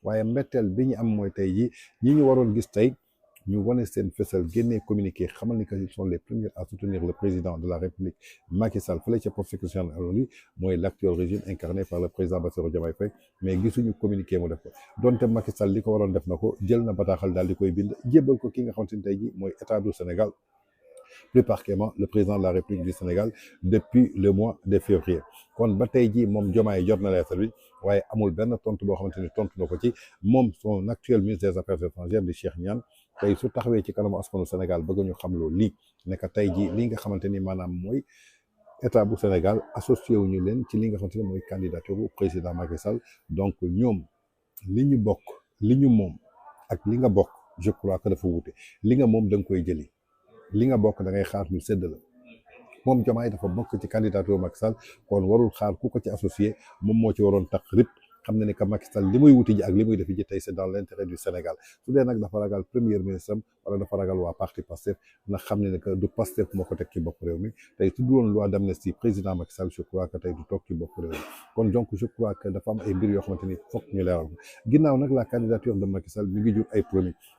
waaye mbetteel bi ñu am mooy tey ji ñi ñu waroon gis tey ñu wane seen fësal génnee communiqué xamal ni que ils sont les premiers à soutenir le président de la République Macky Sall fële ca poste constitutionnel loolu mooy l'actuel régime incarné par le président Bassirou Diomaye Faye mais gisuñu communiqué mu def ko donte Macky Sall li ko waroon def na ko jël na bataaxal daal di koy bind jébbal ko ki nga xamante ni tey ji mooy état du Sénégal plus particulièrement le président de la République du Sénégal depuis le mois de février kon ba tey jii moom Diomaye jot na lettre bi waaye amul benn tontu boo xamante ni tontu na ko ci moom son actuel ministre des affaires étrangères di Cheikh Niane tey su taxawee ci kanamu askanu Sénégal bëgg ñu xam loolu lii ne que tey jii li nga xamante ni maanaam mooy état bu Sénégal associé wu ñu leen ci li nga xamante ni mooy candidature bu président Macky Sall donc ñoom li ñu bokk li ñu moom ak li nga bokk je crois que dafa wute li nga moom da nga koy jëli li nga bokk da ngay xaar ñu sédd la moom Diomaye dafa bokk ci candidature Macky Sall kon warul xaar ku ko ci associé moom moo ci waroon tax rip xam na ne que Macky Sall li muy wuti ji ak li muy defi ji tey c'est dans l'intérêt du Sénégal su dee nag dafa ragal premier ministre am wala dafa ragal waa parti Pastef na xam ne que du Pastef moo ko teg ci bopp réew mi tey su dul woon loi d'amnistie président Macky Sall je crois que tey du toog ci bopp réew mi kon donc je crois que dafa am ay mbir yoo xamante ni foog ñu leeral ko ginnaaw nag la candidature de Macky Sall mi ngi jur ay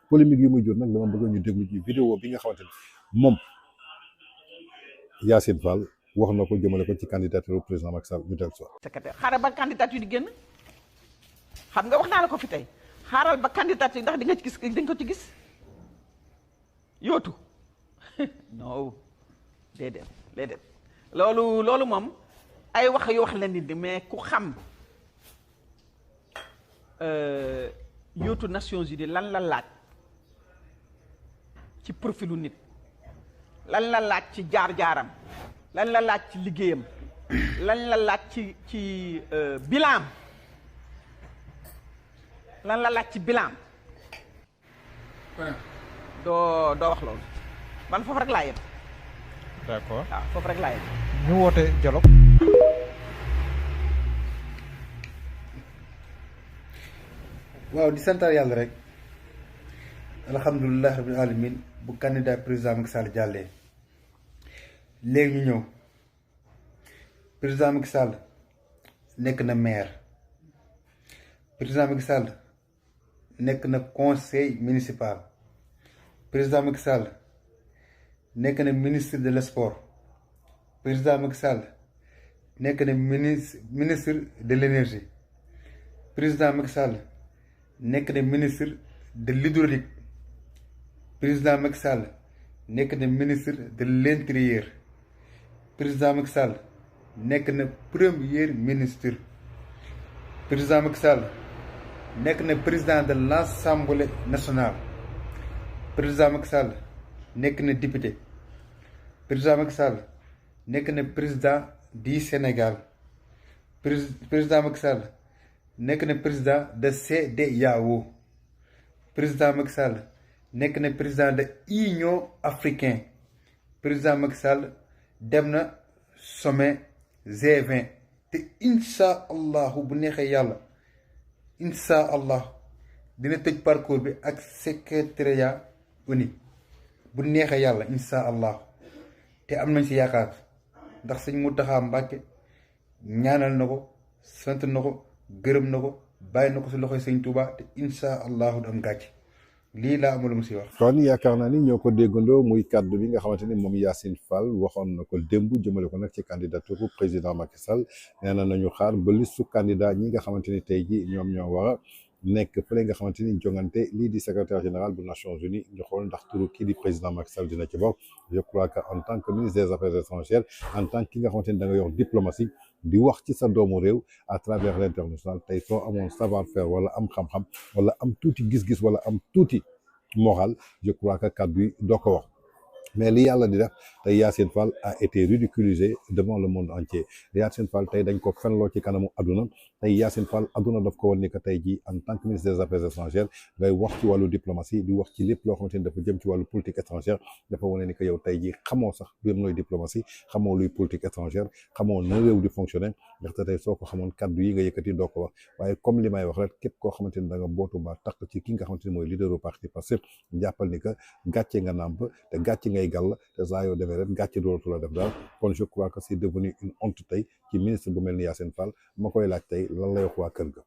polémique yu muy jur nag dama bëgg ñu déglu ci vidéo bi nga xamante ni moom Yacine Fall wax na ko jëmale ko ci candidature président Macky Sall ñu del so secrétaire xaaral ba candidature di génn xam nga wax naa la ko fi tey xaaral ba candidature ndax di nga ci gis di nga ko ci gis yootu non déedéet loolu moom ay wax yu wax la nit ñi mais ku xam yootu Nations Unies lan la laaj ci profilu nit lan la laaj ci jaar-jaaram lan la laaj ci liggéeyam lan la laaj ci bilan lan la laaj ci bilan doo wax loolu man foofu rek laa yem. d'accord waaw foofu rek laa yem. ñu woote dialogue. waaw di santal yàlla rek alhamdulilah rabbil alamin bu candidat président Macky Sall jàllee léegi ñu ñëw président Macky Sall nekk na maire président Macky Sall nekk na conseil municipal président Macky Sall nekk na ministre de l'sport président Macky Sall nekk na ministre de l'énergie président Macky Sall nekk na ministre de l'hydraulique président Macky Sall nekk na ministre de l'intérieur président Macky Sall nekk na premier ministre président Macky Sall nekk na président de l'Assemblée nationale président Macky Sall nekk na député président Macky Sall nekk na président du Sénégal président Macky Sall nekk na président de CEDEAO président Macky Sall nekk na président de Union africaine président Macky Sall dem na sommet G20 te incha allahu bu neexee yàlla incha allah dina tëj parcours bi ak secrétariat uni bu neexee yàlla incha allah te am nañ ci yaakaar ndax sëñ Mountakha Mbacké ñaanal na ko sant na ko gërëm na ko bàyyi na ko ci loxoy sëñ Touba te incha allahu du am gàcce lii laa amul mu si wax. kon yaakaar naa ni ñoo ko déggandoo muy kaddu bi nga xamante ni moom Yacine Fall waxoon na ko démb jëmale ko nag ci candidature président Macky Sall nee na nañu xaar ba listu candidat ñi nga xamante ni tey ji ñoom ñoo war a nekk fële nga xamante ni jongante lii di secrétaire général bu Nations Unies ñu xool ndax turu kii di président Macky Sall dina ci bokk. Je crois que en tant que ministre des affaires étrangères en tant que ki nga xamante ni da nga yor diplomatie di wax ci sa doomu réew à travers l'international tey soo amoon savoir faire wala am xam-xam wala am tuuti gis-gis wala am tuuti moral je crois que kaddu yi doo ko wax mais li yàlla di def tey Yacine Fall a été ridiculisé devant le monde entier Yacine Fall tey dañ ko fenloo ci kanamu aduna tey Yacine Fall aduna daf ko woon ni que tey jii en tant que ministre des affaires étrangères ngay wax ci wàllu diplomatie di wax ci lépp loo xamante ni dafa jëm ci wàllu politique étrangère dafa wane ni que yow tey jii xamoo sax luy nooy diplomatie xamoo luy politique étrangère xamoo na réew di fonctionner ndaxte tey soo ko xamoon kaddu yi nga yëkkati doo ko wax waaye comme li may wax rek képp koo xamante ni da nga bootu ba takk ci ki nga xamante ni mooy leaderu parti Pastef jàppal ni que gàcce nga nàmp te gàcce ngay gàll te saa yoo demee rek gàcce dootu la def daal kon je crois que c'est devenu une honte tey ci ministre bu mel ni Yacine Fall ma koy laaj tey lan lay wax waa kër ga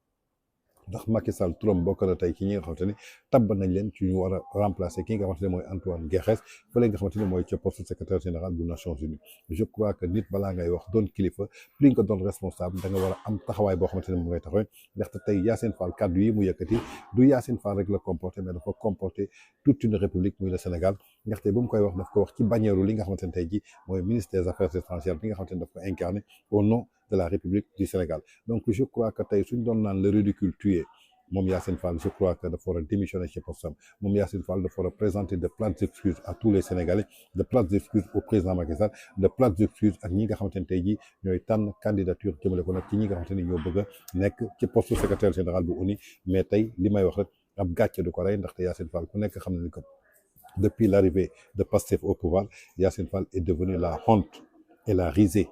ndax Macky Sall turam bokk na tey ci ñi nga xamante ni tabb nañ leen ci ñu war a remplacer ki nga xamante ne mooy Antoine Guterres fële nga xamante ne mooy ca poste secrétaire général bu Nations Unies je crois que nit balaa ngay wax doon kilifa plus nga doon responsable da nga war a am taxawaay boo xamante ne moom ngay taxawee ndaxte tey Yacine Fall kaddu yi mu yëkkati du Yacine Fall rek la comporté mais dafa comporté toute une république muy le Sénégal ndaxte bu mu koy wax daf ko wax ci bannière li nga xamante ne tey ji mooy ministre des affaires étrangères bi nga xamante ne daf ko incarné au nom de la République du Sénégal donc je crois que tey suñ doon naan le ridicule tué moom Yacine Fall je crois que dafa war a démissionner ci postam moom Yacine Fall dafa war a présenter de plates excuses à tous les Sénégalais de plates excuses au président Macky Sall de plates excuses ak ñi nga xamante ne tey jii ñooy tànn candidature jëmale ko nag ci ñi nga xamante ni ñoo bëgg a nekk ci poste secrétaire général bu ONU mais tey li may wax rek ab gàcce du ko rey ndaxte Yacine Fall ku nekk xam na ni ko depuis l'arrivée de Pastef au pouvoir Yacine Fall est devenu la honte et la risée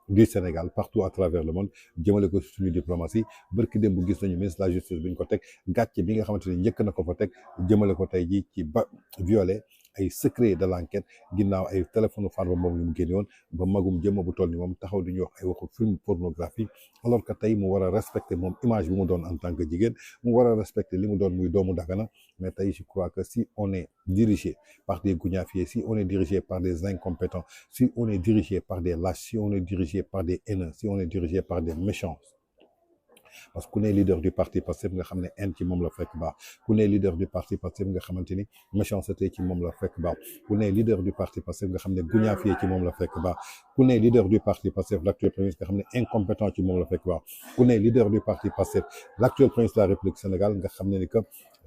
du Sénégal partout à travers le monde jëmale ko suñu diplomatie barki démb bu gis nañu ministre de la justice bi ñu ko teg gàcce bi nga xamante ne njëkk na ko fa teg jëmale ko tey jii ci ba violé ay secret de l'enquête ginnaaw ay téléphone Farba Ngom yu mu génne woon ba magum jëmm bu toll ni moom taxaw di ñu wax ay waxu film pornographie alors que tey mu war a respecter moom image bi mu doon en tant que jigéen mu war a respecter li mu doon muy doomu Dagana mais tey je crois que si on est dirigé par des gougnafiers si on est dirigé par des incompétents si on est dirigé par des lâches si on est dirigé par des haineux si on est dirigé par des méchants parce que ku ne leader du parti Pastef nga xam ne haine ci moom la fekk baax ku ne leader du parti Pastef nga xamante ni méchanceté ci moom la fekk baax ku ne leader du parti Pastef nga xam ne guñaafiye ci moom la fekk baax ku ne leader du parti Pastef l'actuel premier ministre nga xam ne incompétent ci moom la fekk baax ku ne leader du parti Pastef l'actuel premier ministre de la République Sénégal nga xam ne ni que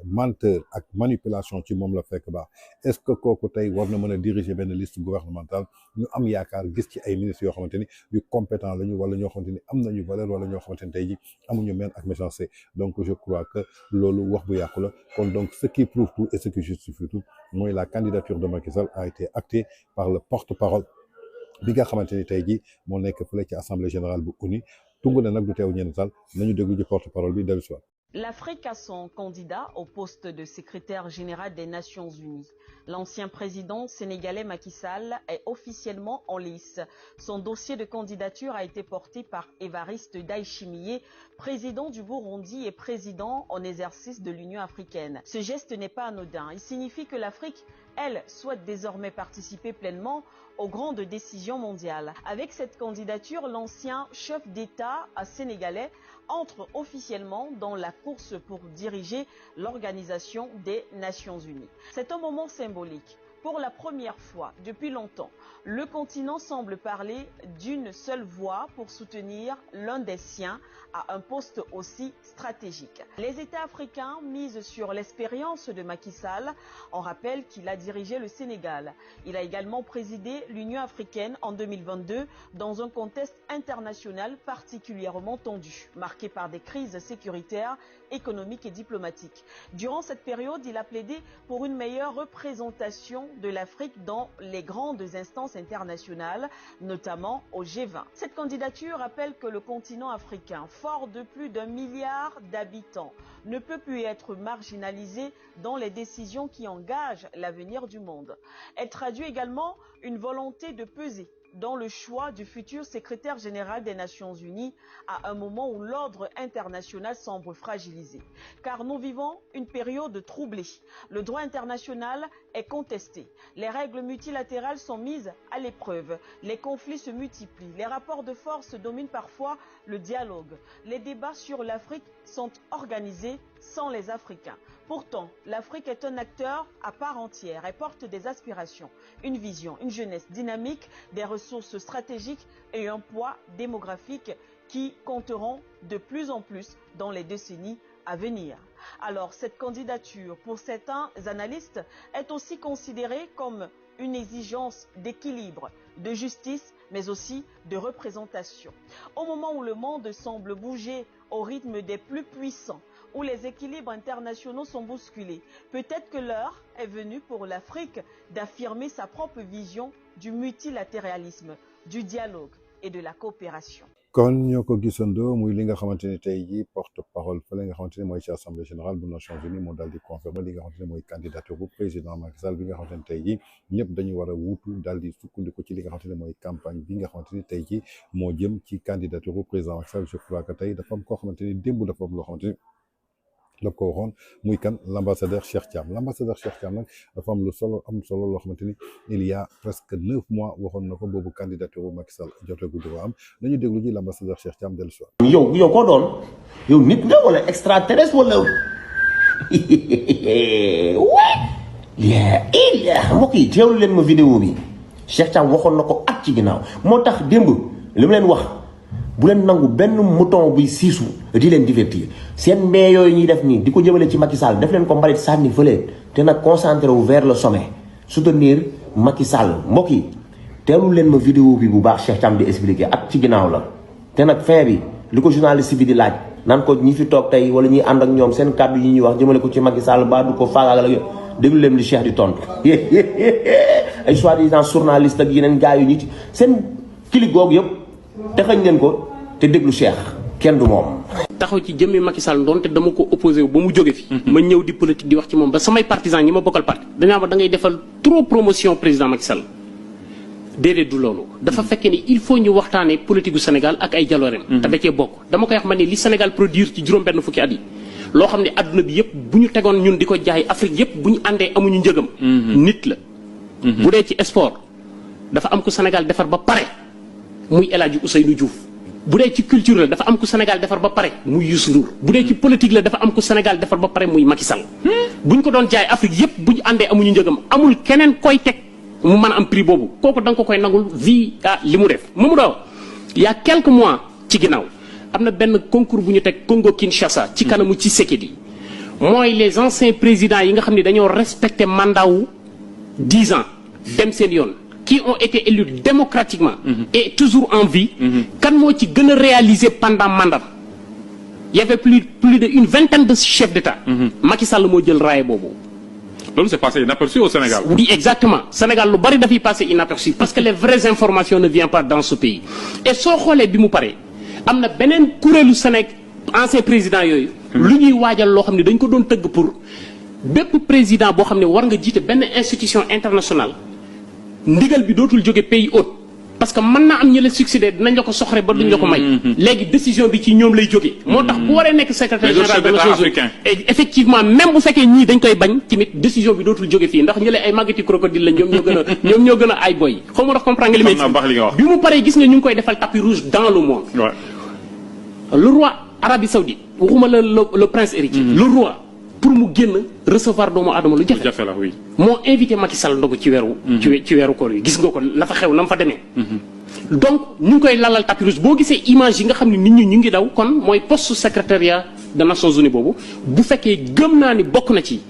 menteur ak manipulation ci moom la fekk baax est-ce que kooku tey war na mën a diriger benn liste gouvernementale ñu am yaakaar gis ci ay ministres yoo xamante ni yu compétent lañu wala ñoo xamante ni am nañu valeur wala ñoo xamante ni tey ji amuñu meen ak méchanceté donc je crois que loolu wax bu yàqu la kon donc ce qui prouve tout et ce qui justifie tout mooy la candidature de Macky Sall a été actée par le porte-parole bi nga xamante ni tey ji moo nekk fële ci assemblée générale bu ONU tungu ne nag du teew ñenn sal nañu déglu ji porte-parole bi dellu si waat. L'Afrique a son candidat au poste de secrétaire général des Nations Unies. L'ancien président sénégalais Macky Sall est officiellement en lice. Son dossier de candidature a été porté par Évariste Ndayishimiye, président du Burundi et président en exercice de l'Union africaine. Ce geste n'est pas anodin. Il signifie que l'Afrique, elle, souhaite désormais participer pleinement aux grandes décisions mondiales. Avec cette candidature, l'ancien chef d'État sénégalais entre officiellement dans la course pour diriger l'Organisation des Nations Unies. C'est un moment symbolique. Pour la première fois depuis longtemps, le continent semble parler d'une seule voix pour soutenir l'un des siens à un poste aussi stratégique. Les États africains misent sur l'expérience de Macky Sall. On rappelle qu'il a dirigé le Sénégal. Il a également présidé l'Union africaine en 2022 dans un contexte international particulièrement tendu, marqué par des crises sécuritaires, économiques et diplomatiques. Durant cette période, il a plaidé pour une meilleure représentation de l'Afrique dans les grandes instances internationales, notamment au G20. Cette candidature rappelle que le continent africain, fort de plus d'1 milliard d'habitants, ne peut plus être marginalisé dans les décisions qui engagent l'avenir du monde. Elle traduit également une volonté de peser dans le choix du futur secrétaire général des Nations Unies à un moment où l'ordre international semble fragilisé. Car nous vivons une période troublée. Le droit international est contesté. Les règles multilatérales sont mises à l'épreuve. Les conflits se multiplient. Les rapports de force dominent parfois le dialogue. Les débats sur l'Afrique sont organisés sans les Africains. Pourtant, l'Afrique est un acteur à part entière et porte des aspirations, une vision, une jeunesse dynamique, des ressources stratégiques et un poids démographique qui compteront de plus en plus dans les décennies à venir. Alors, cette candidature, pour certains analystes, est aussi considérée comme une exigence d'équilibre, de justice, mais aussi de représentation. Au moment où le monde semble bouger au rythme des plus puissants, où les équilibres internationaux sont bousculés, peut-être que l'heure est venue pour l'Afrique d'affirmer sa propre vision du multilatéralisme, du dialogue et de la coopération. kon ñoo ko gisandoo muy li nga xamante ni tey jii porte parole fële nga xamante ni mooy ci assemblée générale bu Nations Unies moo daal di confirmer li nga xamante ni mooy candidature bu président Macky Sall bi nga xamante ni tey jii ñëpp dañu war a wuutu daal di sukkandiku ci li nga xamante ni mooy campagne bi nga xamante ni tey jii moo jëm ci candidature bu président Macky Sall je crois que tey dafa am koo xamante ni démb dafa am loo xamante ni la ko waxoon muy kan l'ambassadeur Cheikh Thiam l'ambassadeur Cheikh Thiam nag dafa am am solo loo xamante ni il y a presque 9 mois waxoon na ko boobu candidature bu Macky Sall jotegu du ko am nañu déglu ji l'ambassadeur Cheikh Thiam dellu soir. yow koo doon yow nit nga wala extraterrestre wala mbokk yi teewlu leen ma vidéo bi Cheikh Thiam waxoon na ko at ci ginnaaw moo tax démb li mu leen wax bu leen nangu benn mouton buy siisu di leen divertir seen mbee yooyu ñuy def nii di ko jëmale ci Macky Sall def leen ko mbalit sànni fële te nag concentré wu vers le sommet soutenir Macky Sall mbokk yi teewlu leen ma vidéo bi bu baax Cheikh Thiam di expliquer at ci ginnaaw la te nag fin bi li ko journaliste bi di laaj naan ko ñi fi toog tey wala ñuy ànd ak ñoom seen kàddu yi ñuy wax jëmale ko ci Macky Sall ba du ko faagaagal ak déglu leen li Cheikh di tontu ay soi-disant journaliste ak yeneen gars yu nit seen clip googu yëpp texañ leen ko te déglu Cheikh kenn du moom. taxaw ci jëmmi Macky Sall doonte dama ko opposé wu ba mu jóge fi. ma ñëw di politique di wax ci moom ba samay partisans ñi ma bokkal parti dañaa ma da ngay defal trop promotion président Macky Sall déedéet du loolu. dafa fekkee ni il faut ñu waxtaanee politique gu Sénégal ak ay jalooreem. te da cee bokk dama koy wax ma ni li Sénégal produire ci juróom-benn fukki at yi loo xam ne adduna bi yëpp bu ñu tegoon ñun di ko jaay Afrique yëpp bu ñu àndee amuñu njëgam. nit la. bu dee ci sport dafa am ku Sénégal defar ba pare muy El Hadji Ousseynou Diouf. bu dee ci culture la dafa am ku Sénégal defar ba pare muy Youssou Ndour bu dee ci politique la dafa am ku Sénégal defar ba pare muy Macky Sall. bu ñu ko doon jaay Afrique yëpp bu ñu àndee amuñu njëgam amul keneen koy teg mu mën a am prix boobu kooku da nga ko koy nangul vie li mu def. Mamadou il y a quelques mois ci ginnaaw am na benn concours bu ñu teg Congo Kinshasa. ci kanamu Tshisekedi mooy les anciens présidents yi nga xam ne dañoo respecté mandat wu 10 ans dem seen yoon. qui ont été élus démocratiquement et toujours en vie kan moo ci gën a réaliser pendant mandat il y avait plus de une vingtaine de chefs d'État Macky Sall moo jël raaya boobu loolu c'est passé inaperçu au Sénégal. Oui exactement Sénégal lu bari dafay passé inaperçu parce que les vraies informations ne viennent pas dans ce pays et soo xoolee bi mu paree am na beneen kuréelu Sénégal ancien président yooyu lu ñuy waajal loo xam ne dañ ko doon tëgg pour bépp président boo xam ne war nga jiite benn institution internationale ndigal bi dootul jóge pays hôte parce que mën na am ñi la succédé dinañ la ko soxre ba duñ la ko may léegi décision bi ci ñoom lay jóge moo tax bu waree nekk secrétaire général des Nations Unies et effectivement même bu fekkee ñii dañ koy bañ tamit décision bi dootul jóge fii ndax ñële ay màggati crocodile la ñoom ñoo gën a ay boy xaw ma ndax comprendre nga li may bi mu paree gis nga ñu ngi koy defal tapis rouge dans le monde le roi Arabie Saoudite waxuma le prince héritier le roi pour mu génn recevoir doomu aadama lu jafe la oui moo invité Macky Sall ndogu ci weeru ci weeru koor yi gis nga ko la fa xew na mu fa demee donc ñu ngi koy lalal tapis rouge boo gisee image yi nga xam ne nit ñi ñu ngi daw kon mooy poste secrétariat des Nations Unies boobu bu fekkee gëm naa ni bokk na ci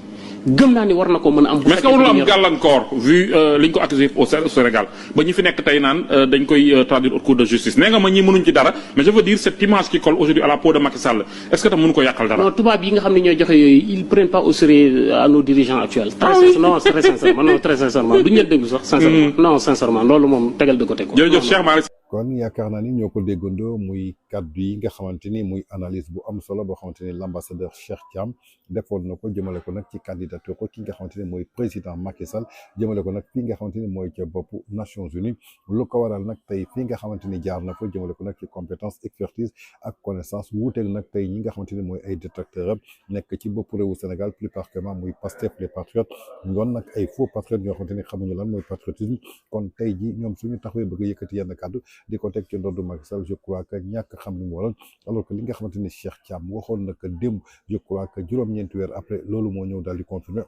gëm naa ni war na ko mën a am. mais est-ce que warul am gàllankoor vu li ñu ko accusé au Sénégal ba ñu fi nekk tey naan dañ koy traduire au cours de justice nee nga ma ñi mënuñ ci dara mais je veux dire cette image qui colle aujourd'hui à la peau de Macky Sall est-ce que tam mënu ko yàqal dara. non tubaab yi nga xam ne ñooy joxe yooyu ils prennent pas au sérieux à nos dirigeants actuels. non très sincèrement duñu leen déglu sax sincèrement non sincèrement loolu moom tegal de côté ko. jërëjëf Cheikh Malick. kon yaakaar naa ni ñoo ko déggandoo muy kaddu yi nga xamante ni muy analyse bu am solo boo xamante ni l'ambassadeur Cheikh Thiam defoon na ko jëmale ko nag ci candidature ko ki nga xamante ni mooy président Macky Sall jëmale ko nag fii nga xamante ni mooy ca boppu Nations Unies lu ko waral nag tey fii nga xamante ni jaar na ko jëmale ko nag ci compétence expertise ak connaissance wuuteeg nag tey ñi nga xamante ni mooy ay détracteurs am nekk ci boppu réewu Sénégal plus particulièrement muy Pastef les patriotes doon nag ay faux patriotes ñoo xamante ni xamuñu lan mooy patriotisme kon tey ji ñoom suñu taxawee bëgg a yëkkati yenn kàddu di ko teg ci ndoddu Macky Sall je crois que ñàkk xam li mu waral alors que li nga xamante ni Cheikh Thiam waxoon na que démb je crois que juróom-ñeenti weer après loolu moo ñëw daal di continuer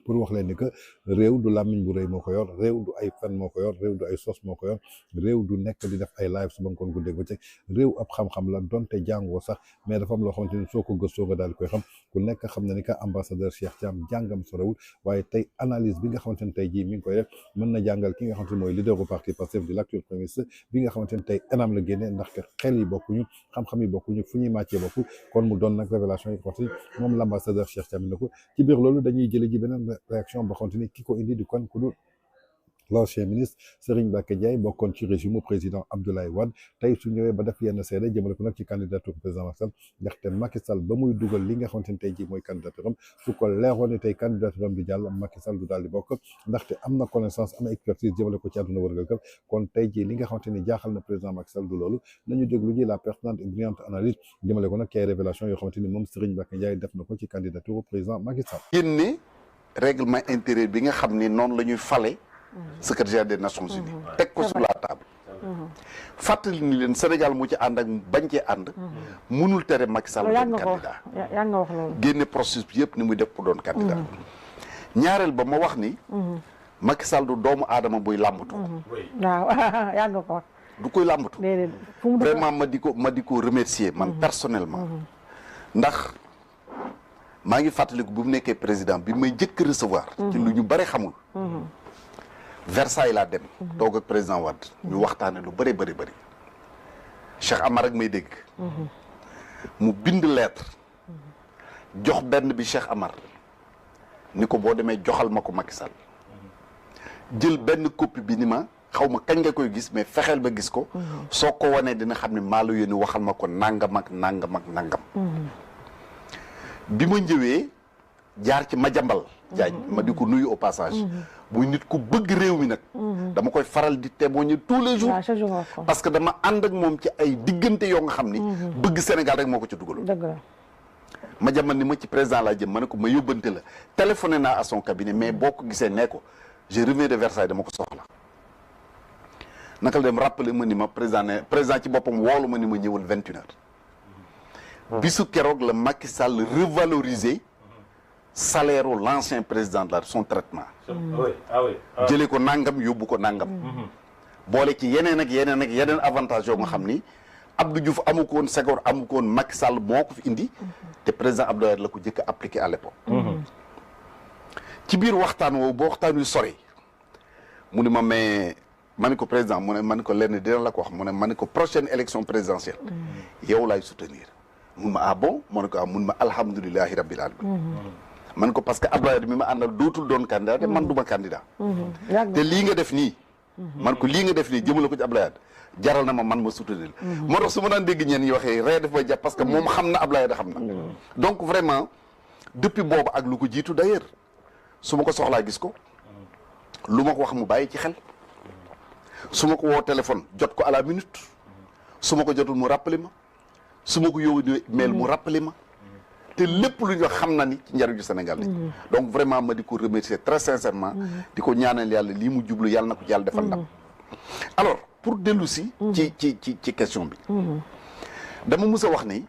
pour wax leen ni que réew du làmmiñ bu rëy moo ko yor réew du ay fen moo ko yor réew du ay sos moo ko yor réew du nekk di def ay live suba ngoon guddeeg bëccëg réew ab xam-xam la donte jàngoo sax mais dafa am loo xamante ni soo ko gëstoo nga daal di koy xam ku nekk xam na ni que ambassadeur Cheikh Thiam jàngam sorewul waaye tey analyse bi nga xamante ni tey jii mi ngi koy def mën na jàngal ki nga xamante ni mooy leader du parti Pastef di l'actuel premier ministre bi nga xamante ni tey enam la génnee ndax xel yi bokkuñu xam-xam yi bokkuñu fu ñuy màccee bokku kon mu doon nag révélation yi xamante ni moom l'ambassadeur Cheikh Thiam na ko ci biir loolu dañuy jële ji beneen réaction boo xamante ni ki ko indi di kon ku dul l'ancien ministre Serigne Mbacké Ndiaye bokkoon ci régime président Abdoulaye Wade tey su ñëwee ba def yenn seede jëmale ko nag ci candidature président Macky Sall ndaxte Macky Sall ba muy dugal li nga xamante ni tey jii mooy candidature am su ko leeroon ne tey candidature am du jàll Macky Sall du daal di bokk ndaxte am na connaissance am na expertise jëmale ko ci àdduna wërgal kër kon tey jii li nga xamante ni jaaxal na président Macky Sall du loolu nañu déglu ji la pertinente et brillante analyse jëmale ko nag ci ay révélation yoo xamante ni moom Serigne Mbacké Ndiaye def na ko ci candidature président Macky Sall. génne règlement intérieur bi nga xam ni noonu la ñuy fale secrétaire des Nations Unies teg ko sur la table fàttali ni leen Sénégal mu ci ànd ak bañ cee ànd mënul tere Macky Sall doon candidat yaa nga wax loolu génne processus bi yëpp ni muy def pour doon candidat ñaareel ba ma wax ni Macky Sall du doomu aadama buy làmbatu waaw yaa nga ko wax du koy làmbatu vraiment ma di ko remercier man personnellement ndax maa ngi fàttaliku bu mu nekkee président bi may jëkk recevoir ci lu ñu bare xamul Versailles laa dem toog ak président Wade ñu waxtaane lu bëri Cheikh Amar ak may dégg mu bind lettre jox benn bi Cheikh Amar ni ko boo demee joxal ma ko Macky Sall jël benn copie bi ni ma xaw ma kañ nga koy gis mais fexeel ba gis ko soo ko wanee dina xam ne maa la yónni waxal ma ko nangam ak nangam ak nangam bi ma ñëwee jaar ci Madiambal Diagne ma di ko nuyu au passage muy nit ku bëgg réew mi nag dama koy faral di témoigner tous les jours parce que dama ànd ak moom ci ay diggante yoo nga xam ni bëgg Sénégal rek moo ko ci dugaloon dëgg la Madiambal ni ma ci président laa jëm ma ne ko ma yóbbante la téléphoné naa à son cabinet mais boo ko gisee nee ko je reviens de Versailles dama ko soxla naka la dem rappelé ma ni ma président ci boppam woolu ma ni ma ñëwal 21 heures bisu keroog la Macky Sall revaloriser salaire u l'ancien président de la son traitement jëlee ko nangam yóbbu ko nangam boole ci yeneen ak yeneen avantage yoo nga xam ni Abdou Diouf amu ko woon Senghor amu ko woon Macky Sall moo ko fi indi te président Abdoulaye la ko jëkk a appliqué à l'époque ci biir waxtaan woowu ba waxtaan wi sori mu ni ma mais ma ni ko président mu ne ma ni ko lenn dina la ko wax mu ne ma ni ko prochaine élection présidentielle yow laay soutenir mun ma ah bon ma ne ko ah mun ma alhamdulilahi rabbil alamin man ko parce que Abdoulaye mi ma àndal dootul doon candidat te man duma candidat te lii nga def nii man ko lii nga def nii jëmale ko ci Abdoulaye jaral na ma man ma soutenir moo tax su ma daan dégg ñeen ñi waxee ree daf may jàpp parce que moom xam na Abdoulaye da xam na donc vraiment depuis boobu ak lu ko jiitu d'ailleurs su ma ko soxlaa gis ko lu ma ko wax mu bàyyi ci xel su ma ko woo téléphone jot ko à la minute su ma ko jotul mu rappelé ma su ma ko yóbbu mail mu rappelé ma te lépp lu ñu wax xam na ni ci njariñu Sénégal la donc vraiment ma di ko remercier très sincèrement di ko ñaanal yàlla lii mu jublu yàlla na ko yàlla defal ndam alors pour dellu si ci question bi dama mus a wax ni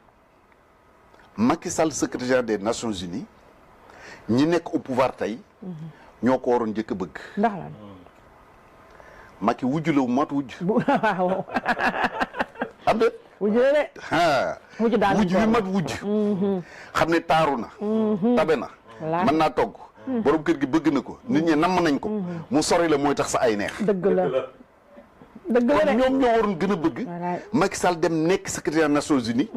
Macky Sall secrétaire des Nations Unies ñi nekk au pouvoir tey ñoo ko waroon njëkk a bëgg ndax lan Macky wujju la mat wujj waaw am de wujj la de wujj bi mat wujj xam ne taaru na tabe na mën naa togg borom kër gi bëgg na ko nit ñi namm nañ ko mu sori la mooy tax sa ay neex dëgg la dëgg la de ñoom ñoo waroon gën a bëgg Macky Sall dem nekk secrétaire des Nations Unies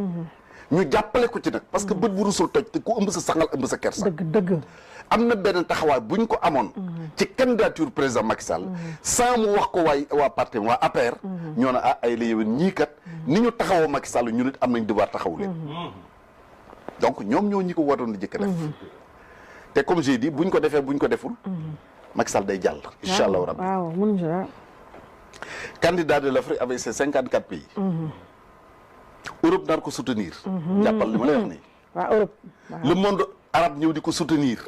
ñu jàppale ko ci nag parce que bët bu rusul toj te ku ëmb sa sangal ëmb sa kersa dëgg am na benn taxawaay buñ ko amoon ci candidature président Macky Sall sans mu wax ko waa parti waa APR ñoo ne ay la yéwén ñii kat ni ñu taxawoo Macky Sall ñu nit am nañ devoir taxawu leen donc ñoom ñoo ñi ko waroon di jëkk a def te comme j'ai dit buñ ko defee buñ ko deful Macky Sall day jàll incha allahu rabbi waaw mun candidat de l'Afrique avec ses 54 pays Europe nar ko soutenir jàppal li ma lay wax nii waaw Europe le monde arabe ñëw di ko soutenir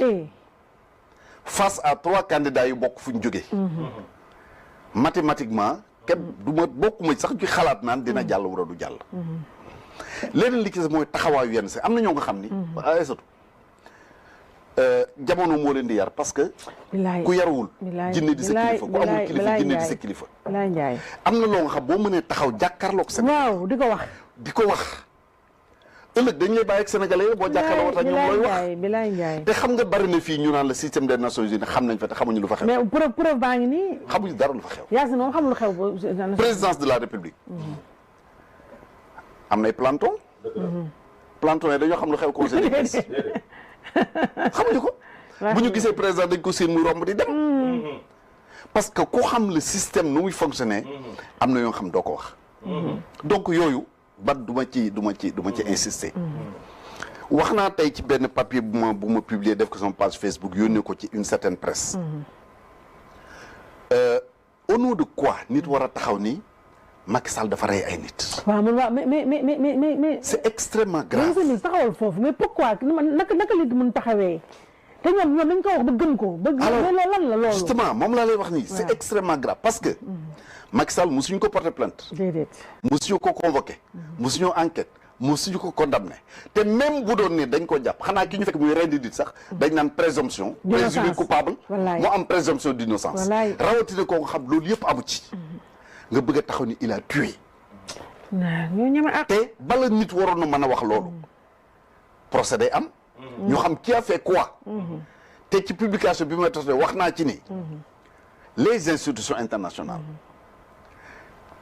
face à 3 candidats yu bokk fu ñu jógee mathématiquement kenn du ma bokkuma sax ci xalaat naan dina jàll wala du jàll leneen li ci mooy taxawaayu yenn sax am na ñoo nga xam ni Aïssatou jamono moo leen di yar parce que ku yaruwul jinne di sa kilifa ku amul kilifa jinne di sa kilifa am na loo nga xam boo mënee taxaw jàkkaarloog seen waaw di ko wax ëllëg dañ lay bàyyi ak sénégalais boo jàkkaarloo waxtaan ñoom looy wax te xam nga bari na fii ñu naan la système des Nations Unies xam nañ fa te xamuñu lu fa xew mais preuve baa ngi nii xamuñu dara lu fa xew Yacine moom xamul lu xew présidence de la république am nay planton planton yi dañoo xam lu xew conseil des ministres xamuñu ko bu ñu gisee président dañ ko seen muy romb di dem parce que ku xam le système nu muy fonctionner am na yoo xam doo ko wax donc yooyu bat du ma ci insister wax naa tey ci benn papier bu ma publier def ko sama page Facebook yónnee ko ci une certaine presse au nom de quoi nit war a taxaw ni Macky Sall dafa rey ay nit. waaw mais c'est extrêmement grave. mais taxawal foofu mais pourquoi naka nit mun taxawee te ñoom dañ ko wax ba gëm ko. alors lan la loolu. justement moom laa lay wax nii. c'est extrêmement grave parce que. Macky Sall musuñu ko porter plainte. déedéet. musuñu ko convoqué. musuñu enquête. musuñu ko condamné te même bu doon ne dañ ko jàpp xanaa ki ñu fekk muy rendi nit sax dañ naan présomption. présumé coupable. mu am présomption d'innocence. rawatina ko nga xam loolu yëpp amu ci. nga bëgg a taxaw ni il a tué. te bala nit waroon na mën a wax loolu. procédé am. ñu xam qui a fait quoi. te ci publication bi ma tax wax naa ci ni. les institutions internationales.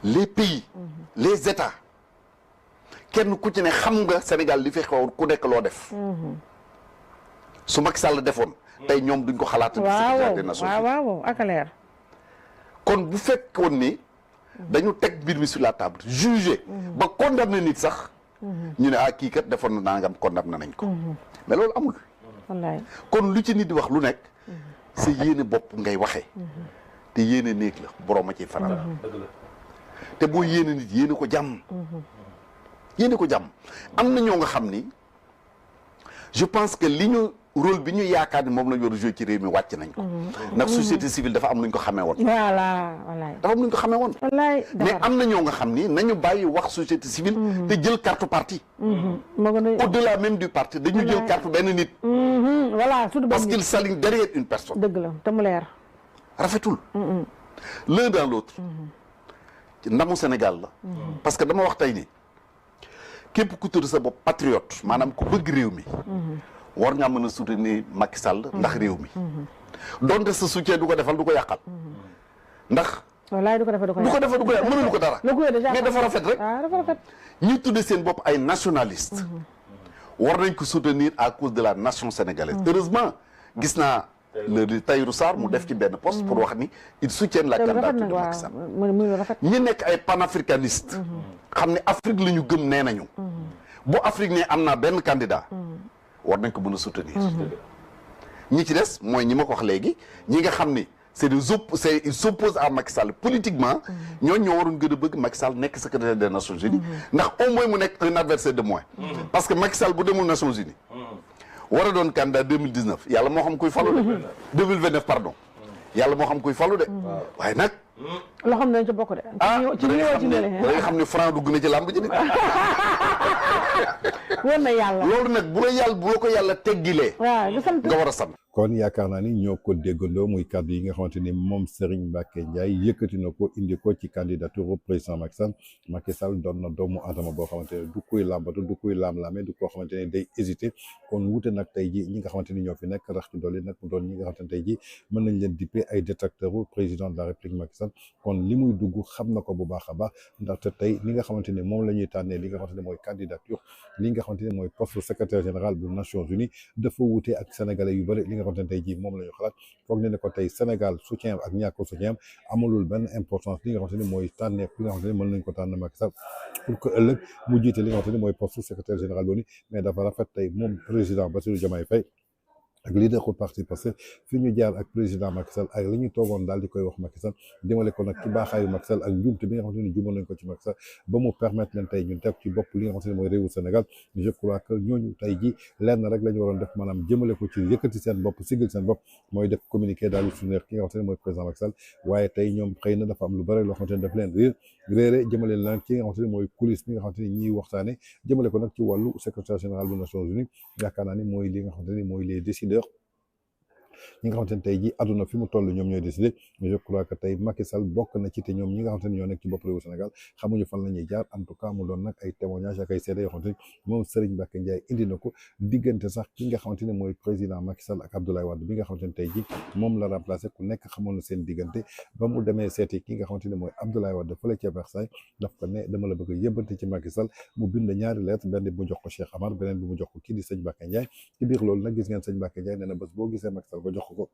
les pays. les États. kenn ku ci ne xam nga Sénégal li fi xew ku nekk loo def. su Macky Sall defoon. tey ñoom duñ ko xalaat. secrétaire des Nations Unies waaw ak leer. kon bu fekkoon ni. dañu teg mbir mi sur la table jugé. ba condamné nit sax. ñu ne kii kat defoon na nangam condamné nañ ko. mais loolu amul. wallaay kon lu ci nit di wax lu nekk. sa yéene bopp ngay waxee. te yéene néeg la borom a ciy faral. te boo yéene nit yéene ko jàmm. yéene ko jàmm am na ñoo nga xam ni je pense que li ñu rôle bi ñu yaakaar ni moom la ñu war a jouer ci réew mi wàcc nañ ko. ndax société civile dafa am lu ñu ko xamee woon. voilà wallaay. dafa am lu ñu ko xamee woon. wallaay mais am na ñoo nga xam ni nañu bàyyi wax société civile. te jël carte parti. au-delà même du parti dañu jël carte benn nit. voilà surtout parce qu'il s'aligne derrière une personne. dëgg la te mu leer. rafetul. l'un dans l'autre. ndamu Sénégal la. parce que dama wax tey ni képp ku tudd sa bopp patriote maanaam ku bëgg réew mi. war ngaa mën a soutenir Macky Sall ndax réew mi. donte sa soutien du ko defal du ko yàqal. ndax. wallaay du ko defal du ko yàqal mënulu ko dara. mais dafa rafet rek. dafa rafet. ñi tuddee seen bopp ay nationalistes. war nañ ko soutenir à cause de la nation sénégalaise. heureusement gis naa le Tahirou Sarr mu def ci benn poste pour wax ni il soutient la candidature de Macky Sall. ñi nekk ay panafricanistes. xam ne Afrique la ñu gëm nee nañu. bu Afrique ne am naa benn candidat. war nañ ko mën a soutenir. ñi ci des mooy ñi ma ko wax léegi ñi nga xam ni ils s'opposent à Macky Sall politiquement. ñooñu ñoo waroon gën a bëgg Macky Sall nekk secrétaire des Nations Unies. ndax au moins mu nekk un adversaire de moins. parce que Macky Sall bu demul Nations Unies. war a doon candidat 2019 yàlla moo xam kuy falu de. 2029 pardon. yàlla moo xam kuy falu de. waaye nag. loo xam ne dañ ca bokk de. ci nga xam ne franc dugg na ci làmb ji de. wóor na yàlla. loolu nag bu la ko yàlla teggilee. waaw nga war a sant. kon yaakaar naa ni ñoo ko déggandoo muy kàddu yi nga xamante ni moom Serigne Mbacké Ndiaye yëkkati na ko indi ko ci candidature président Macky Sall. Macky Sall doon na doomu adama boo xamante ne du kuy làmbatu du kuy laam-laame du koo xamante ne day hésité kon wute nag tey ji ñi nga xamante ni ñoo fi nekk rax ci dolli nag mu doon ñi nga xamante ne tey ji mën nañ leen dippee ay détracteurs président de la République Macky Sall kon li muy dugg xam na ko bu baax a baax ndaxte tey li nga xamante ni moom la ñuy tànnee li nga xamante ne mooy candidature li nga xamante ne mooy poste secrétaire général bu Nations Unies dafa wute ak sénégalais yu bëri li nga xamante ne tey ji moom la ñu xalaat foog ne ko tey Sénégal soutien ak ñàkk soutien amalul benn importance li nga xamante ne mooy tànneef li nga xamante ne mën nañ ko tànn Macky Sall pour que ëllëg mu jiite li nga xamante ne mooy poste secrétaire général boobu mais dafa rafet tey moom président Bassirou Diomaye Faye ak leader ko parti parce que fi ñu jaar ak président Macky Sall ak li ñu toogoon daal di koy wax Macky Sall jëmale ko nag ci baaxaayu Macky Sall ak njuumte bi nga xamante ne juumoon nañ ko ci Macky Sall ba mu permettre leen tey ñun teg ci bopp li nga xamante ne mooy réewu Sénégal je crois que ñooñu tey ji lenn rek la ñu waroon def maanaam jëmale ko ci yëkkati seen bopp sigil seen bopp mooy def communiqué daal di soutenir ki nga xamante ne mooy président Macky Sall waaye tey ñoom xëy na dafa am lu bëri loo xamante ne daf leen réere jëmale leen nag ci nga xamante ne mooy coulisse bi nga xamante ne ñiy waxtaane jëmale ko nag ci wàllu secrétaire général des Nations Unies yaakaar naa ni mooy li nga xamante ne mooy les décideurs ñi nga xamante ne tey ji àdduna fi mu toll ñoom ñooy décidé je crois que tey Macky Sall bokk na ci te ñoom ñi nga xamante ne ñoo nekk ci bopp réewu Sénégal xamuñu fan la ñuy jaar en tout cas mu doon nag ay témoignages ak ay seede yoo xamante ne moom Serigne Mbacké Ndiaye indi na ko diggante sax ki nga xamante ne mooy président Macky Sall ak Abdoulaye Wade bi nga xamante ne tey ji moom la remplacé ku nekk xamoon na seen diggante ba mu demee seeti ki nga xamante ne mooy Abdoulaye Wade fële ca Versailles daf ko ne dama la bëgg a yëbbante ci Macky Sall mu bind ñaari lettre benn bi mu jox ko Cheikh Amar beneen bi mu jox ko kii di Serigne Mbacké Ndiaye ci biir loolu nag gis ngeen Serigne Mbacké Ndiaye nee na bés boo gisee Macky Sall ko jox ko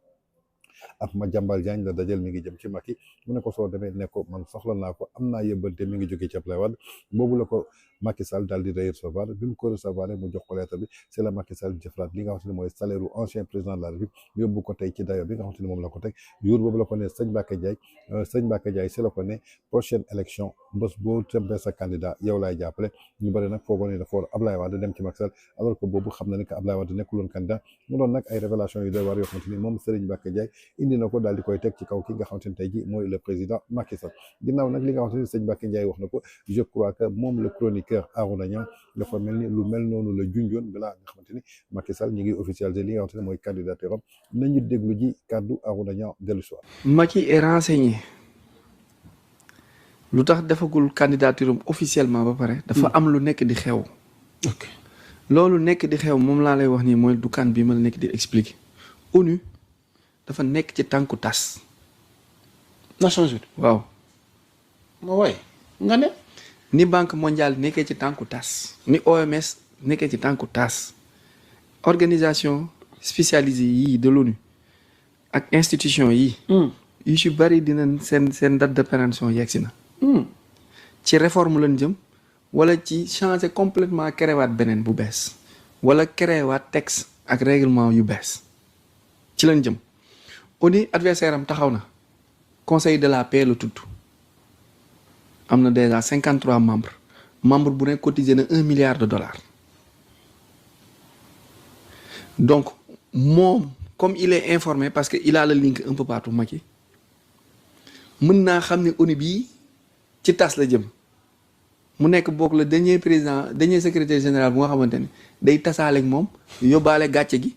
ak Madiambal Diagne la dajal mi ngi jëm ci Macky mu ne ko soo demee ne ko man soxla naa ko am naa yëbbante mi ngi jógee ci Abdoulaye Wade boobu la ko Macky Sall daal di recevoir bi mu ko recevoir mu jox ko lettre bi c'est la Macky Sall jëflaat li nga xamante ne mooy salaire u ancien président de la République yóbbu ko tey ci dayo bi nga xamante ne moom la ko teg jour boobu la ko ne sëñ Mbacké Ndiaye c'est la ko ne prochaine élection mbës boo tembee sa candidat yow laay jàppale ñu bëri nag foogoon ne dafa war Abdoulaye Wade dem ci Macky Sall alors que boobu xam na ni que Abdoulaye Wade nekkuloon candidat mu doon nag ay révélation yu doy waar yoo xamante ni moom Serigne Mbacké Ndiaye indi na ko daal di koy teg ci kaw ki nga xamante ni tey ji mooy le président Macky Sall ginnaaw nag li nga xamante ni sëñ Mbacké Ndiaye wax na ko je crois que moom le chroniqueur Arouna Niang dafa mel ni lu mel noonu la junjoon balaa nga xamante ni Macky Sall ñu ngi officialisé li nga xamante ne mooy candidature am nañu déglu ji kàddu Arouna Niang dellu soir. Macky est renseigné lu tax defagul candidature am officiellement ba pare. dafa am lu nekk di xew. ok loolu nekk di xew moom laa lay wax nii mooy dukaan bi ma la nekk di expliquer ONU dafa nekk ci tànku tas. Nations Unies waaw. ma waay nga ne. ni banque mondiale nekkee ci tànku tas. ni OMS nekkee ci tànku tas. organisation spécialisée yii de l'ONU ak institution yii. yu ci bari dinañ seen date de péremption yegsi na. ci réforme lañ jëm. wala ci changer complètement créewaat beneen bu bees. wala créewaat texte ak règlement yu bees. ci lañ jëm. ONU adversaire am taxaw na. conseil de la paix la tudd. am na déjà 53 membres. membre bu nekk cotisé na $1 milliard. donc moom comme il est informé parce que il a le link un peu partout Macky mën naa xam ne ONU bii ci tas la jëm mu nekk boog le dernier secrétaire général bu nga xamante ne day tasaale ak moom yóbbaale gàcce gi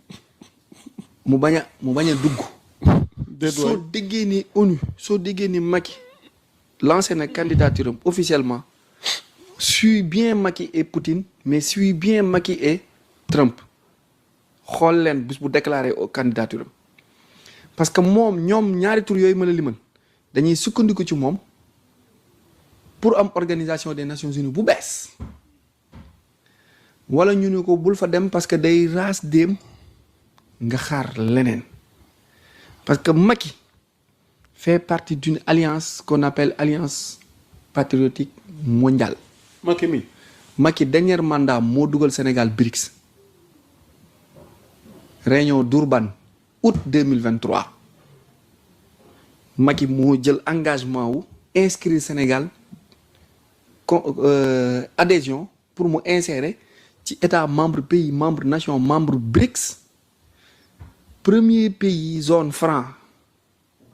mu bañ a dugg. soo déggee ni ONU soo déggee ni Macky lancé na candidature am officiellement suit bien Macky et Poutine mais suit bien Macky et Trump. xool leen bis bu déclaré candidature am parce que ñoom ñaari tur yooyu ma la limal dañuy sukkandiku ci moom pour am organisation des Nations Unies bu bees wala ñu ne ko bul fa dem parce que day raas dem nga xaar leneen parce que Macky fait partie d'une alliance qu'on appelle alliance patriotique mondiale. Macky dernier mandat moo dugal Sénégal BRICS. réunion d'Urban août 2023 Macky moo jël engagement wu inscrire Sénégal adhésion pour mu insérer ci état membre pays membre nation membre BRICS premier pays zone franc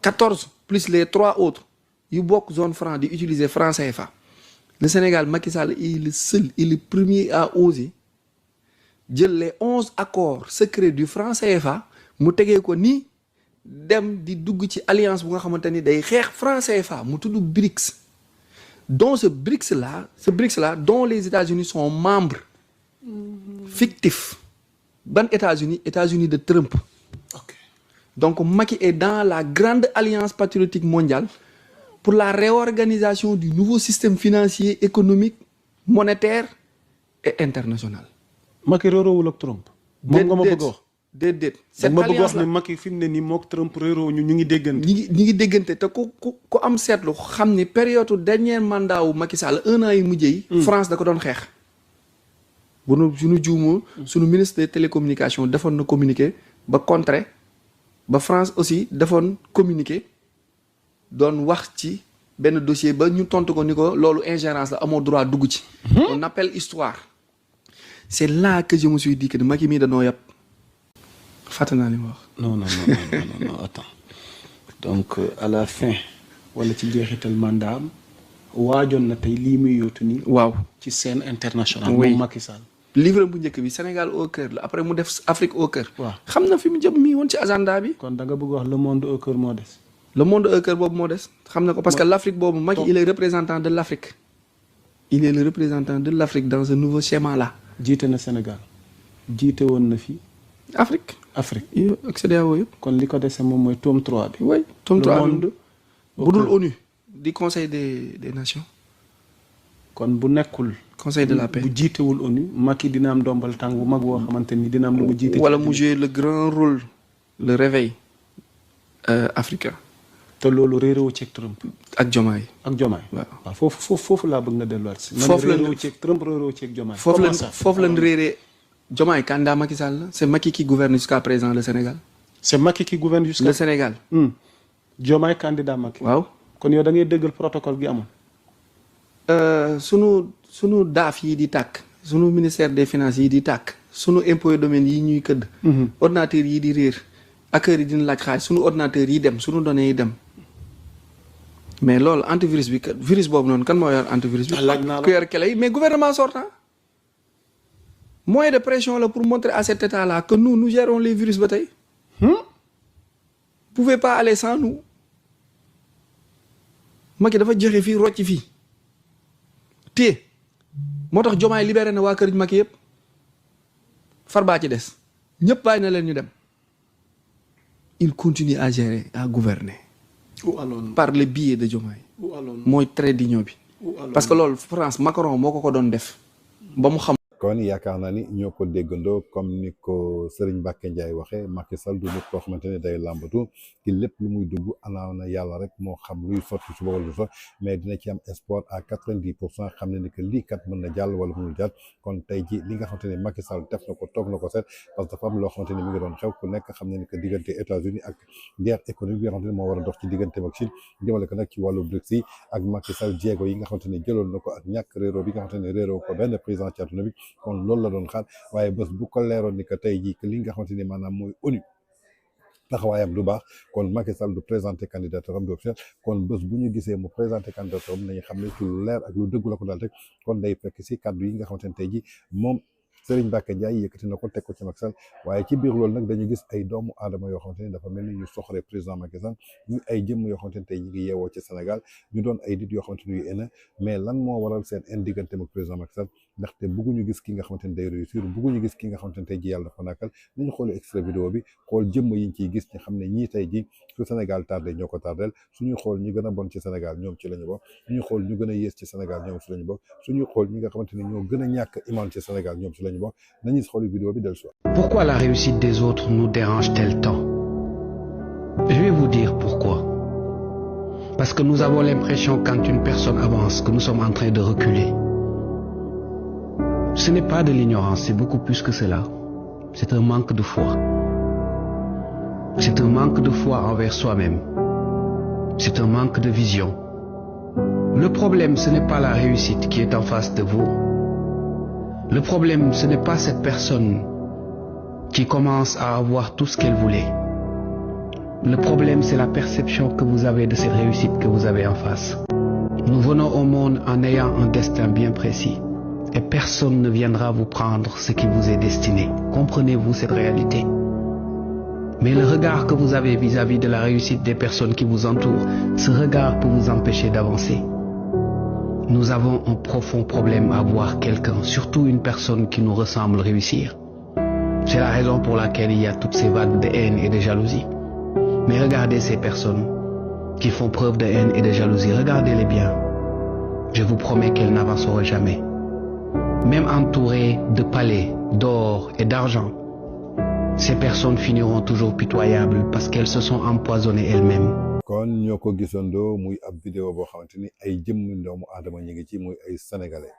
14 plus les 3 autres yu bokk zone franc di utiliser franc CFA le Sénégal Macky Sall est le seul et le premier à oser jël les 11 accords secrets du franc CFA mu tegee ko ni dem di dugg ci alliance bu nga xamante ni day xeex franc CFA mu tudd BRICS dont ce BRICS là dont les États-Unis sont membres fictifs ban États-Unis de Trump. Okay. Donc Macky est dans la grande alliance patriotique mondiale pour la réorganisation du nouveau système financier économique monétaire et international. Macky réeroowul ak Trump. moom nga ma bëgg a wax déedéet. cette alliance la Macky fi mu ne nii mook Trump réeroo ñu ngi déggante. ñi ngi déggante te ku am seetlu xam ni période dernier mandat wu Macky Sall 1 an yi mujjee yi. France da ko doon xeex. bu nu suñu juumoo. suñu ministre des télécommunications defoon na communiqué ba contrer ba France aussi defoon communiqué doon wax ci benn dossier ba ñu tontu ko ni ko loolu ingérence la amoo droit dugg ci. on appelle histoire. c'est là que je me suis dit que Macky mii danoo yàpp fàtte naa li ma wax. non attends donc à la fin wala ci jeexital mandat am waajoon na tey lii muy yootu nii. waaw ci scène internationale. oui moom Macky Sall. livre bu njëkk bi Sénégal au cœur la après mu def Afrique au cœur. waaw xam na fi mu jëm mii woon ci agenda bi. kon da nga bëgg wax le monde au cœur moo des. le monde au cœur boobu moo des. xam na ko parce que l'Afrique boobu Macky il est représentant de l'Afrique. il est le représentant de l'Afrique dans ce nouveau schéma là. jiite na Sénégal jiite woon na fi. Afrique. yow ak CEDEAO yëpp. kon li ko dese moom mooy tome 3 bi. oui tome 3 le monde bu dul ONU. di conseil des nations. kon bu nekkul. conseil de la paix bu jiitewul ONU Macky dina am ndombal tàng bu mag boo xamante ni dina am lu mu jiite. wala mu jouer le grand rôle le réveil Africa. te loolu réeréwu ceeg Trump. ak Jomaay. ak Jomaay. waaw foofu laa bëgg nga delluwaat si. foofu la réeréwu ceeg Trump réeréwu ceeg Jomaay. foofu lañ réeree Jomaay candidat Macky Sall la c'est Macky qui gouverne jusqu'à présent le Sénégal. c'est Macky qui gouverne jusqu'à le Sénégal. Jomaay candidat Macky. waaw kon yow da ngay dëggal protocole gi amoon. sunu daaf yi di tàkk. sunu ministère des finances yi di tàkk. sunu impôt et domaine yi ñuy këdd. ordinateur yi di réer. acteurs yi dina laaj xaalis sunu ordinateur yi dem sunu données yi dem. mais loolu antivirus bi virus boobu noonu kan moo yor antivirus bi. laaj naa la ku yor kele yi mais gouvernement sortant. moyen de pression là pour montrer à cet état là que nous gérons les virus ba tey. Vous pouvez pas aller sans nous. Macky dafa joxe fii rocc fii. te moo tax Diomaye libéré na waa kër Macky yëpp. Farba ci des. ñëpp bàyyi na leen ñu dem. il continue à gérer à gouverner. par le biais de Diomaye. mooy trait d'union bi. parce que loolu France Macron moo ko doon def. ba mu xam. kon yaakaar naa ni ñoo ko déggandoo comme ni ko Serigne Mbacké Ndiaye waxee Macky Sall du nit koo xamante ne day làmbatu ci lépp lu muy dugg anaa na yàlla rek moo xam luy sotti suba wala du so mais dina ci am espoir à 90% xam ne ni que lii kat mën na jàll wala mënul jàll kon tey ji li nga xamante ne Macky Sall def na ko toog na ko seet parce que dafa am loo xamante ne mi ngi doon xew ku nekk xam ne ni que diggante États-Unis ak guerre économique bi nga xamante ne moo war a dox ci diggante ak Chine jëmale ko nag ci wàllu BRICS yi ak Macky Sall jéego yi nga xamante ne jëloon na ko ak ñàkk réeroo bi nga xamante ne réeroo ko benn président ci àdduna bi kon loolu la doon xaar waaye bés bu ko leeroon ni que tey jii que li nga xamante ni maanaam mooy ONU taxawaayam du baax kon Macky Sall du présenté candidature am du officiel kon bés bu ñu gisee mu présenté candidature am nañu xam ne ci lu leer ak lu dëggu la ko daal rek kon day fekk si kaddu yi nga xamante ne tey jii moom Serigne Mbacké Ndiaye yëkkati na ko teg ko ci Macky Sall waaye ci biir loolu nag dañu gis ay doomu aadama yoo xamante ni dafa mel ni ñu soxoree président Macky Sall ñu ay jëmm yoo xamante ni tey ñu ngi yeewoo ci Sénégal ñu doon ay nit yoo xamante ni yu ena mais lan moo waral seen indiggante ak président Macky Sall ndaxte bëgguñu gis ki nga xamante ni day réussir bëgguñu gis ki nga xamante ni tey ji yàlla dafa nakal nañu xool extrait vidéo bi xool jëmm yiñ ciy gis ñu xam ne ñii tey ji su Sénégal tardé ñoo ko tardel suñuy xool ñu gën a bon ci Sénégal ñoom ci lañu bokk suñuy xool ñu gën a yées ci Sénégal ñoom ci lañu bokk suñuy xool ñi nga xamante ni ñoo gën a ñàkk iman ci Sénégal ñoom ci lañu bokk nañu xool vidéo bi del soit. Pourquoi la réussite des autres nous dérange-t-elle tant? Je vais vous dire pourquoi. Parce que nous avons l'impression quand une personne avance que nous sommes en train de reculer. Ce n'est pas de l'ignorance, c'est beaucoup plus que cela. C'est un manque de foi. C'est un manque de foi envers soi-même. C'est un manque de vision. Le problème, ce n'est pas la réussite qui est en face de vous. Le problème, ce n'est pas cette personne qui commence à avoir tout ce qu'elle voulait. Le problème, c'est la perception que vous avez de cette réussite que vous avez en face. Nous venons au monde en ayant un destin bien précis. Et personne ne viendra vous prendre ce qui vous est destiné. Comprenez-vous cette réalité? Mais le regard que vous avez vis-à-vis de la réussite des personnes qui vous entourent, ce regard peut vous empêcher d'avancer. Nous avons un profond problème à voir quelqu'un, surtout une personne qui nous ressemble, réussir. C'est la raison pour laquelle il y a toutes ces vagues de haine et de jalousie. Mais regardez ces personnes qui font preuve de haine et de jalousie, regardez-les bien. Je vous promets qu'elles n'avanceront jamais. Même entourées de palais, d'or et d'argent, ces personnes finiront toujours pitoyables parce qu'elles se sont empoisonnées elles-mêmes. kon ñoo ko gisandoo muy ab vidéo boo xamante ni ay jëmm doomu aadama ñu ngi ci muy ay sénégalais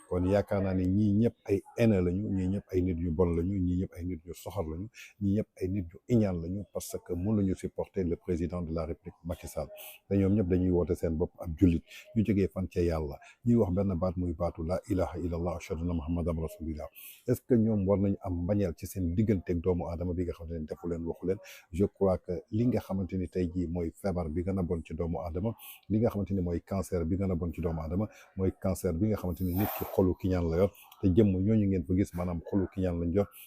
kon yaakaar naa ne ñii ñëpp ay haine lañu ñii ñëpp ay nit ñu bon lañu ñii ñëpp ay nit ñu soxor lañu ñii ñëpp ay nit ñu iñaan lañu parce que mënuñu supporter le président de la République Macky Sall te ñoom ñëpp dañuy woote seen bopp ab jullit ñu jógee fan ca yàlla ñuy wax benn baat muy baatu la ilaha illallah ashhadu anna muhammadan rasulillah est-ce que ñoom war nañu am mbañeel ci seen digganteeg doomu aadama bi nga xamante ne defu leen waxu leen je crois que li nga xamante ni tey jii mooy feebar bi gën a bon ci doomu aadama li nga xamante ni mooy cancer bi gën a bon ci doomu aadama mooy cancer bi nga xamante ni nit ki xolu kiñaan la yor te jëmm ñooñu ngeen fa gis maanaam xolu kiñaan lañ yor